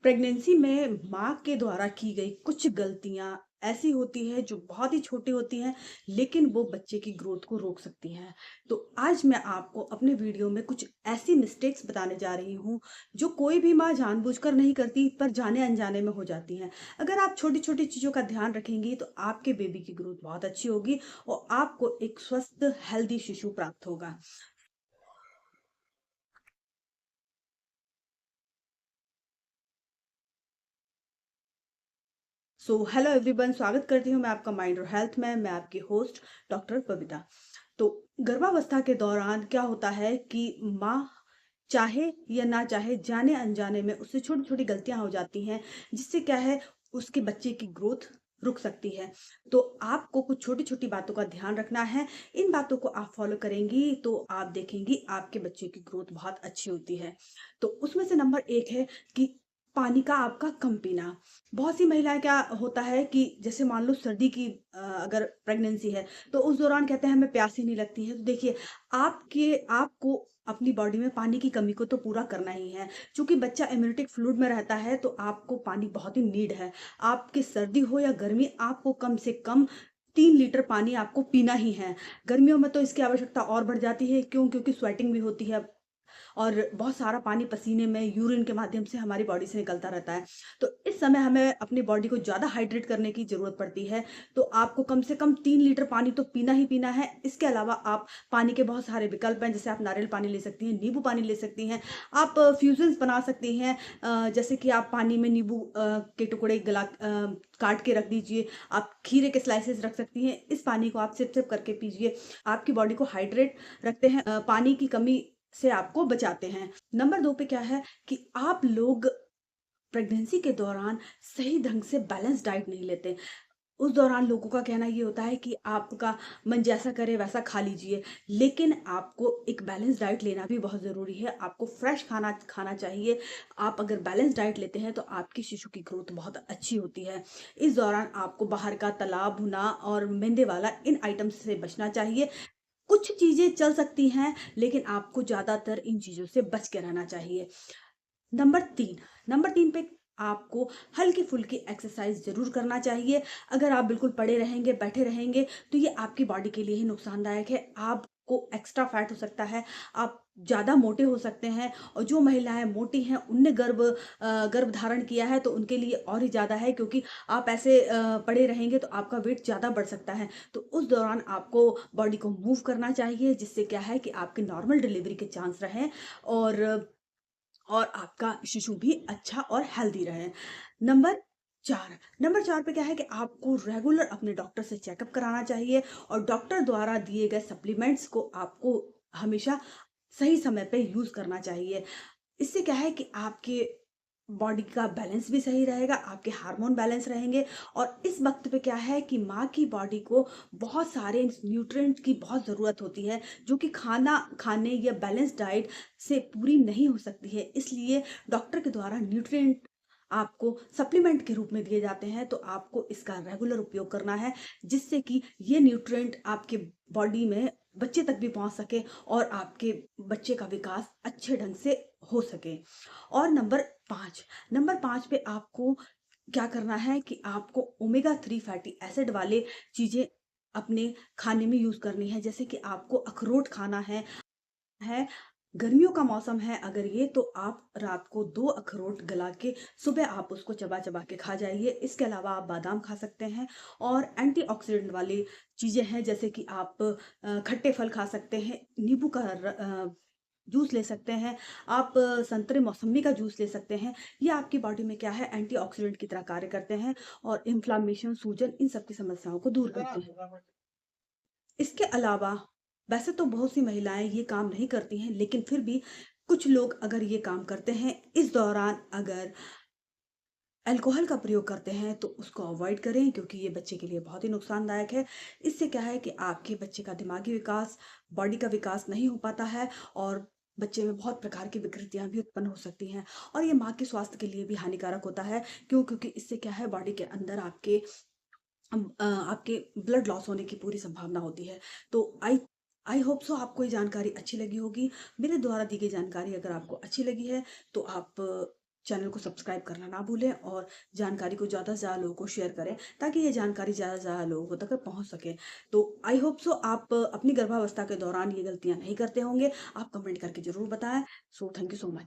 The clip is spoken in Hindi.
प्रेगनेंसी में माँ के द्वारा की गई कुछ गलतियाँ ऐसी होती है जो बहुत ही छोटी होती हैं, लेकिन वो बच्चे की ग्रोथ को रोक सकती हैं। तो आज मैं आपको अपने वीडियो में कुछ ऐसी मिस्टेक्स बताने जा रही हूँ, जो कोई भी माँ जानबूझकर नहीं करती पर जाने-अनजाने में हो जाती हैं। अगर आप छोटी-छोटी चीज़ों का ध्यान रखेंगी तो आपके बेबी की ग्रोथ बहुत अच्छी होगी और आपको एक स्वस्थ हेल्दी शिशु प्राप्त होगा। सो हेलो एवरीवन, स्वागत करती हूँ मैं आपका माइंड और हेल्थ में। मैं आपकी होस्ट डॉक्टर बबीता। तो गर्भावस्था के दौरान क्या होता है कि माँ चाहे या ना चाहे जाने अनजाने में उससे छोटी छोटी गलतियां हो जाती हैं, जिससे क्या है उसके बच्चे की ग्रोथ रुक सकती है। तो आपको कुछ छोटी छोटी बातों का ध्यान रखना है। इन बातों को आप फॉलो करेंगी तो आप देखेंगी आपके बच्चे की ग्रोथ बहुत अच्छी होती है। तो उसमें से नंबर एक है कि पानी का आपका कम पीना। बहुत सी महिलाएं क्या होता है कि जैसे मान लो सर्दी की अगर प्रेगनेंसी है तो उस दौरान कहते हैं हमें प्यास ही नहीं लगती है। तो देखिए, आपको अपनी बॉडी में पानी की कमी को तो पूरा करना ही है। चूंकि बच्चा इम्यूनिटिक फ्लूइड में रहता है तो आपको पानी बहुत ही नीड है। आपकी सर्दी हो या गर्मी, आपको कम से कम 3 लीटर पानी आपको पीना ही है। गर्मियों में तो इसकी आवश्यकता और बढ़ जाती है। क्यों? क्योंकि स्वेटिंग भी होती है और बहुत सारा पानी पसीने में यूरिन के माध्यम से हमारी बॉडी से निकलता रहता है। तो इस समय हमें अपनी बॉडी को ज़्यादा हाइड्रेट करने की ज़रूरत पड़ती है। तो आपको कम से कम 3 लीटर पानी तो पीना ही पीना है। इसके अलावा आप पानी के बहुत सारे विकल्प हैं, जैसे आप नारियल पानी ले सकती हैं, नींबू पानी ले सकती हैं। आप फ्यूजन्स बना सकती हैं। जैसे कि आप पानी में नींबू के टुकड़े काट के रख दीजिए। आप खीरे के स्लाइसेस रख सकती हैं। इस पानी को आप सिप सिप करके पीजिए। आपकी बॉडी को हाइड्रेट रखते हैं, पानी की कमी से आपको बचाते हैं। नंबर 2 पे क्या है कि आप लोग प्रेगनेंसी के दौरान सही ढंग से बैलेंस डाइट नहीं लेते। उस दौरान लोगों का कहना ये होता है कि आपका मन जैसा करे वैसा खा लीजिए, लेकिन आपको एक बैलेंस डाइट लेना भी बहुत ज़रूरी है। आपको फ्रेश खाना खाना चाहिए। आप अगर बैलेंस डाइट लेते हैं तो आपकी शिशु की ग्रोथ बहुत अच्छी होती है। इस दौरान आपको बाहर का तला भुना और मैदे वाला इन आइटम्स से बचना चाहिए। कुछ चीज़ें चल सकती हैं, लेकिन आपको ज़्यादातर इन चीज़ों से बच के रहना चाहिए। नंबर 3, नंबर 3 पे आपको हल्की-फुल्की एक्सरसाइज़ ज़रूर करना चाहिए। अगर आप बिल्कुल पड़े रहेंगे, बैठे रहेंगे, तो ये आपकी बॉडी के लिए ही नुकसानदायक है। आपको एक्स्ट्रा फैट हो सकता है, आप ज़्यादा मोटे हो सकते हैं। और जो महिलाएँ मोटी हैं, उनने गर्भ धारण किया है, तो उनके लिए और ही ज़्यादा है, क्योंकि आप ऐसे पड़े रहेंगे तो आपका वेट ज़्यादा बढ़ सकता है। तो उस दौरान आपको बॉडी को मूव करना चाहिए, जिससे क्या है कि आपकी नॉर्मल डिलीवरी के चांस रहें और आपका शिशु भी अच्छा और हेल्दी रहे। नंबर 4, नंबर 4 पे क्या है कि आपको रेगुलर अपने डॉक्टर से चेकअप कराना चाहिए और डॉक्टर द्वारा दिए गए सप्लीमेंट्स को आपको हमेशा सही समय पे यूज़ करना चाहिए। इससे क्या है कि आपके बॉडी का बैलेंस भी सही रहेगा, आपके हार्मोन बैलेंस रहेंगे। और इस वक़्त पे क्या है कि माँ की बॉडी को बहुत सारे न्यूट्रिएंट की बहुत ज़रूरत होती है, जो कि खाना खाने या बैलेंस डाइट से पूरी नहीं हो सकती है। इसलिए डॉक्टर के द्वारा न्यूट्रिएंट आपको सप्लीमेंट के रूप में दिए जाते हैं, तो आपको इसका रेगुलर उपयोग करना है, जिससे कि ये न्यूट्रिएंट आपके बॉडी में बच्चे तक भी पहुँच सके और आपके बच्चे का विकास अच्छे ढंग से हो सके। और नंबर 5 पे आपको क्या करना है कि आपको ओमेगा 3 फैटी एसिड वाले चीज़ें अपने खाने में यूज़ करनी है। जैसे कि आपको अखरोट खाना है। गर्मियों का मौसम है अगर ये, तो आप रात को 2 अखरोट गला के सुबह आप उसको चबा-चबा के खा जाइए। इसके अलावा आप बादाम खा सकते हैं और एंटीऑक्सीडेंट वाली चीज़ें हैं, जैसे कि आप खट्टे फल खा सकते हैं, नींबू का जूस ले सकते हैं, आप संतरे मौसम्मी का जूस ले सकते हैं। ये आपकी बॉडी में क्या है, एंटीऑक्सीडेंट की तरह कार्य करते हैं और इन्फ्लेमेशन, सूजन, इन सब की समस्याओं को दूर करते हैं। इसके अलावा वैसे तो बहुत सी महिलाएँ ये काम नहीं करती हैं, लेकिन फिर भी कुछ लोग अगर ये काम करते हैं, इस दौरान अगर अल्कोहल का प्रयोग करते हैं तो उसको अवॉइड करें, क्योंकि ये बच्चे के लिए बहुत ही नुकसानदायक है। इससे क्या है कि आपके बच्चे का दिमागी विकास, बॉडी का विकास नहीं हो पाता है और बच्चे में बहुत प्रकार की विकृतियाँ भी उत्पन्न हो सकती हैं और ये माँ के स्वास्थ्य के लिए भी हानिकारक होता है। क्यों? क्योंकि इससे क्या है, बॉडी के अंदर आपके ब्लड लॉस होने की पूरी संभावना होती है। तो आई आई होप सो आपको ये जानकारी अच्छी लगी होगी। मेरे द्वारा दी गई जानकारी अगर आपको अच्छी लगी है तो आप चैनल को सब्सक्राइब करना ना भूलें और जानकारी को ज़्यादा से ज़्यादा लोगों को शेयर करें ताकि ये जानकारी ज़्यादा से ज़्यादा लोगों तक पहुँच सके। तो आई होप सो आप अपनी गर्भावस्था के दौरान ये गलतियाँ नहीं करते होंगे। आप कमेंट करके ज़रूर बताएँ। So thank you so much.